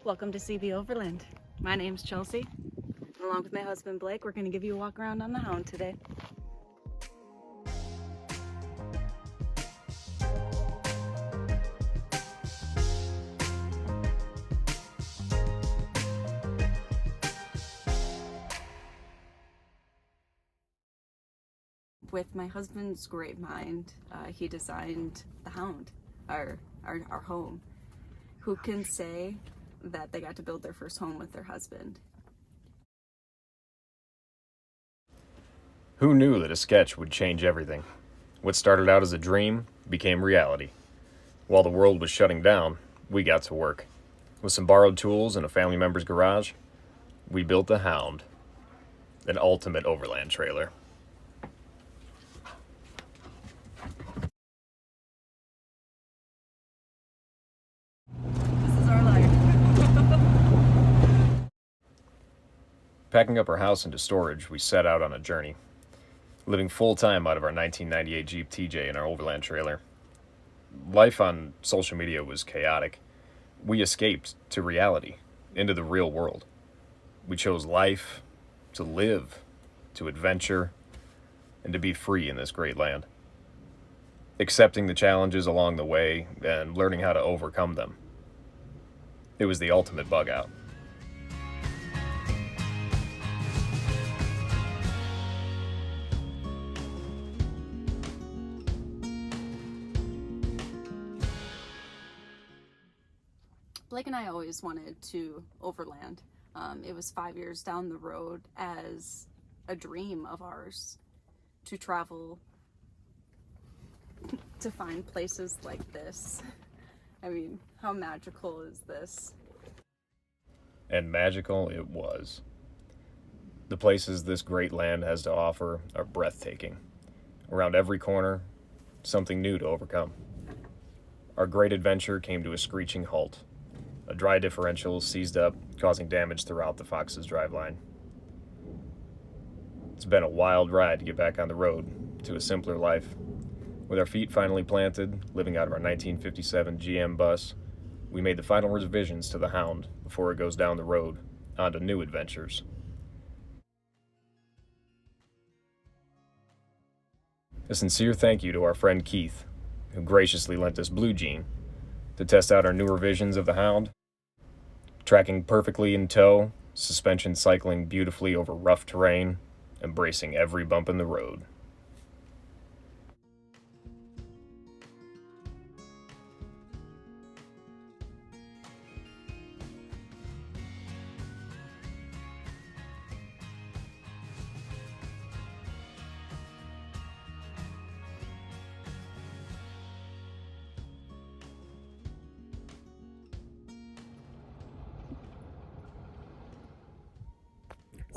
Welcome to CB Overland. My name's Chelsea. Along with my husband Blake, we're going to give you a walk around on the Hound today. With my husband's great mind, he designed the Hound, our home. Who can say that they got to build their first home with their husband? Who knew that a sketch would change everything? What started out as a dream became reality. While the world was shutting down, we got to work. With some borrowed tools in a family member's garage, we built the Hound, an ultimate overland trailer. This is our life. Packing up our house into storage, we set out on a journey. Living full-time out of our 1998 Jeep TJ in our overland trailer. Life on social media was chaotic. We escaped to reality, into the real world. We chose life, to live, to adventure, and to be free in this great land. Accepting the challenges along the way and learning how to overcome them. It was the ultimate bug out. Blake and I always wanted to overland. It was 5 years down the road as a dream of ours to travel, to find places like this. I mean, how magical is this? And magical it was. The places this great land has to offer are breathtaking. Around every corner, something new to overcome. Our great adventure came to a screeching halt. A dry differential seized up, causing damage throughout the Fox's driveline. It's been a wild ride to get back on the road to a simpler life. With our feet finally planted, living out of our 1957 GM bus, we made the final revisions to the Hound before it goes down the road onto new adventures. A sincere thank you to our friend Keith, who graciously lent us Blue Jean to test out our newer visions of the Hound. Tracking perfectly in tow, suspension cycling beautifully over rough terrain, embracing every bump in the road.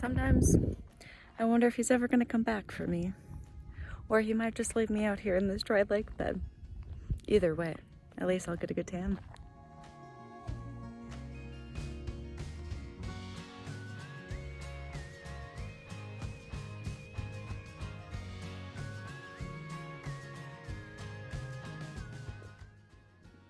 Sometimes I wonder if he's ever going to come back for me. Or he might just leave me out here in this dry lake bed. Either way, at least I'll get a good tan.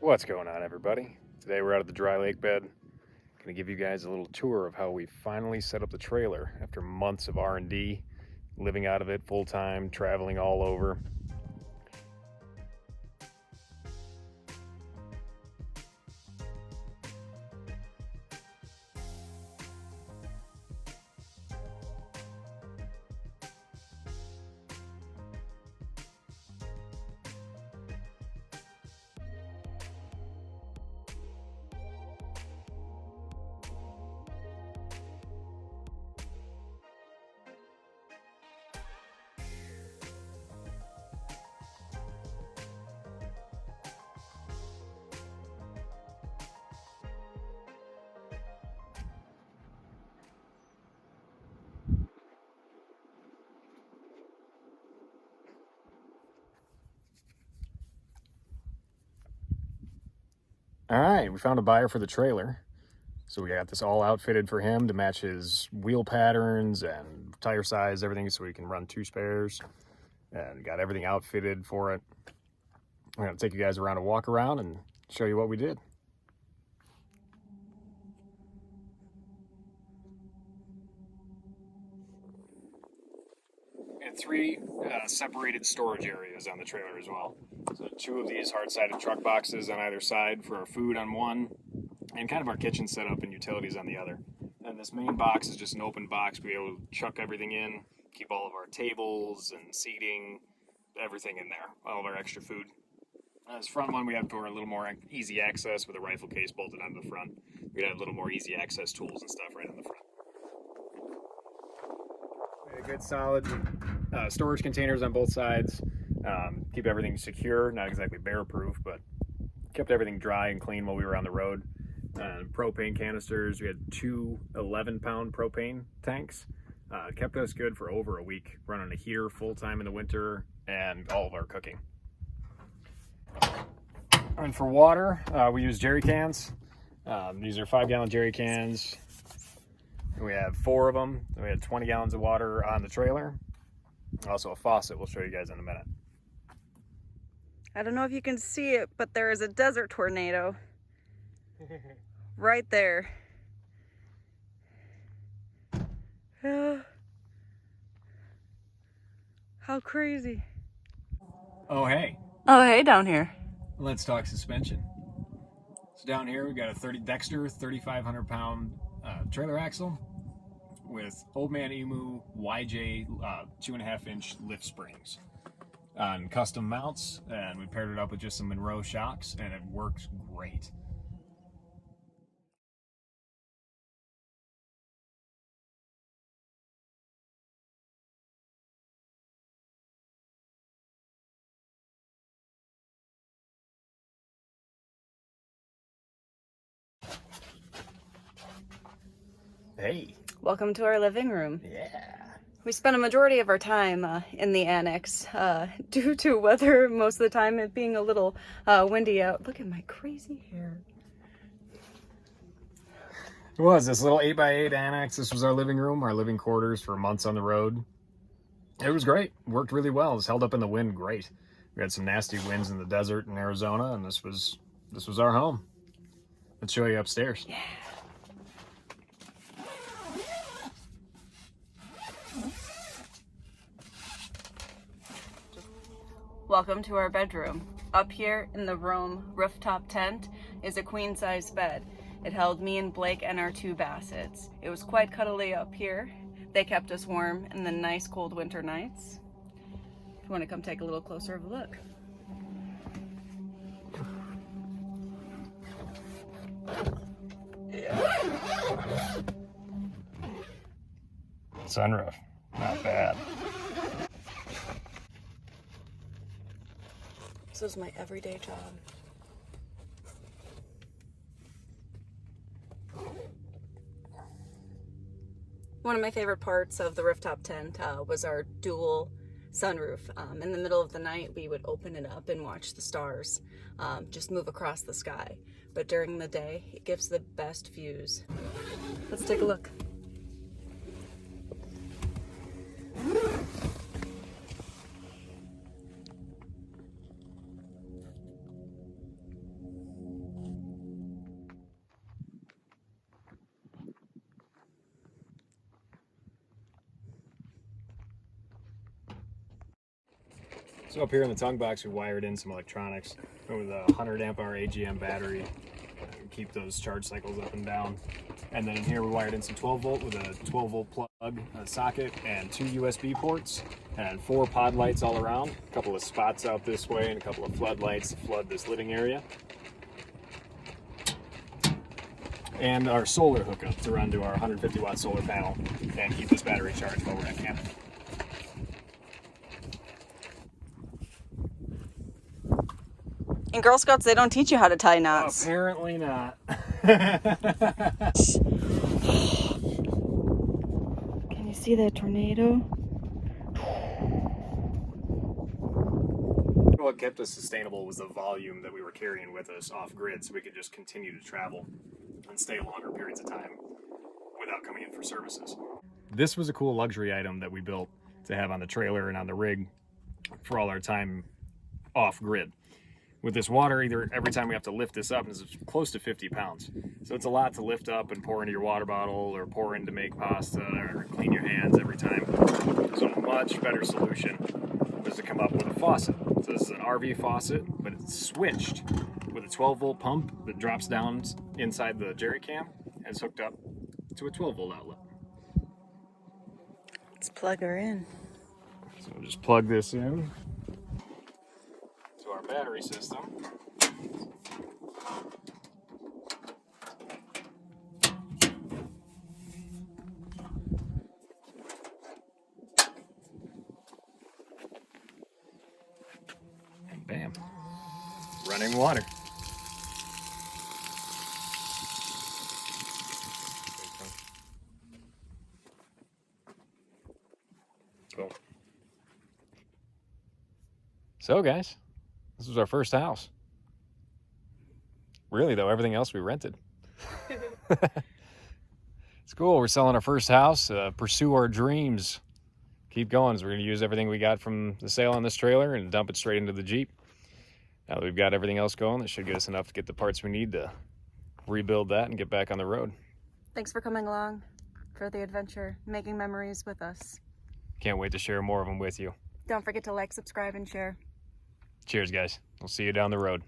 What's going on, everybody? Today we're out at the dry lake bed. Gonna give you guys a little tour of how we finally set up the trailer after months of R&D, living out of it full-time, traveling all over. All right, we found a buyer for the trailer. So we got this all outfitted for him to match his wheel patterns and tire size, everything, so he can run 2 spares. And got everything outfitted for it. I'm gonna take you guys around a walk around and show you what we did. 3 separated storage areas on the trailer as well. So 2 of these hard-sided truck boxes on either side for our food on one, and kind of our kitchen setup and utilities on the other. And this main box is just an open box. We'll be able to chuck everything in, keep all of our tables and seating, everything in there, all of our extra food. This front one we have for a little more easy access with a rifle case bolted onto the front. We have a little more easy access tools and stuff right on the front. We have good solid storage containers on both sides. Keep everything secure, not exactly bear proof, but kept everything dry and clean while we were on the road. Propane canisters, we had 2 11-pound propane tanks. Kept us good for over a week, running a heater full time in the winter and all of our cooking. And for water, we use jerry cans. These are 5-gallon jerry cans. We have 4 of them. We had 20 gallons of water on the trailer. Also a faucet we'll show you guys in a minute. I don't know if you can see it, but there is a desert tornado right there. How crazy. Oh, hey. Oh, hey, down here. Let's talk suspension. So down here we got a Dexter 3,500-pound trailer axle with Old Man Emu YJ 2.5-inch lift springs on custom mounts, and we paired it up with just some Monroe shocks, and it works great. Hey. Welcome to our living room. Yeah. We spent a majority of our time in the annex due to weather, most of the time it being a little windy out. Look at my crazy hair. It was this little 8x8 annex. This was our living room, our living quarters for months on the road. It was great. Worked really well. It was held up in the wind great. We had some nasty winds in the desert in Arizona, and this was our home. Let's show you upstairs. Yeah. Welcome to our bedroom. Up here in the room rooftop tent is a queen-size bed. It held me and Blake and our 2 Bassets. It was quite cuddly up here. They kept us warm in the nice cold winter nights. If you want to come take a little closer of a look. Sunroof, not bad. This is my everyday job. One of my favorite parts of the rooftop tent was our dual sunroof. In the middle of the night, we would open it up and watch the stars just move across the sky. But during the day, it gives the best views. Let's take a look. So up here in the tongue box, we wired in some electronics with a 100 amp hour AGM battery. Keep those charge cycles up and down. And then in here we wired in some 12 volt with a 12 volt plug, a socket, and 2 USB ports, and 4 pod lights all around. A couple of spots out this way and a couple of floodlights to flood this living area. And our solar hookup to run to our 150 watt solar panel and keep this battery charged while we're at camp. In Girl Scouts, they don't teach you how to tie knots. Apparently not. Can you see that tornado? What kept us sustainable was the volume that we were carrying with us off grid, so we could just continue to travel and stay longer periods of time without coming in for services. This was a cool luxury item that we built to have on the trailer and on the rig for all our time off grid. with this water, either every time we have to lift this up, and it's close to 50 pounds. So it's a lot to lift up and pour into your water bottle or pour in to make pasta or clean your hands every time. So a much better solution was to come up with a faucet. So this is an RV faucet, but it's switched with a 12-volt pump that drops down inside the jerry can and it's hooked up to a 12-volt outlet. Let's plug her in. So we'll just plug this in to our battery system. And bam, running water. Cool. So guys, this was our first house. Really though, everything else we rented. It's cool, we're selling our first house, pursue our dreams. Keep going, so we're gonna use everything we got from the sale on this trailer and dump it straight into the Jeep. Now that we've got everything else going, that should get us enough to get the parts we need to rebuild that and get back on the road. Thanks for coming along for the adventure, making memories with us. Can't wait to share more of them with you. Don't forget to like, subscribe, and share. Cheers, guys. We'll see you down the road.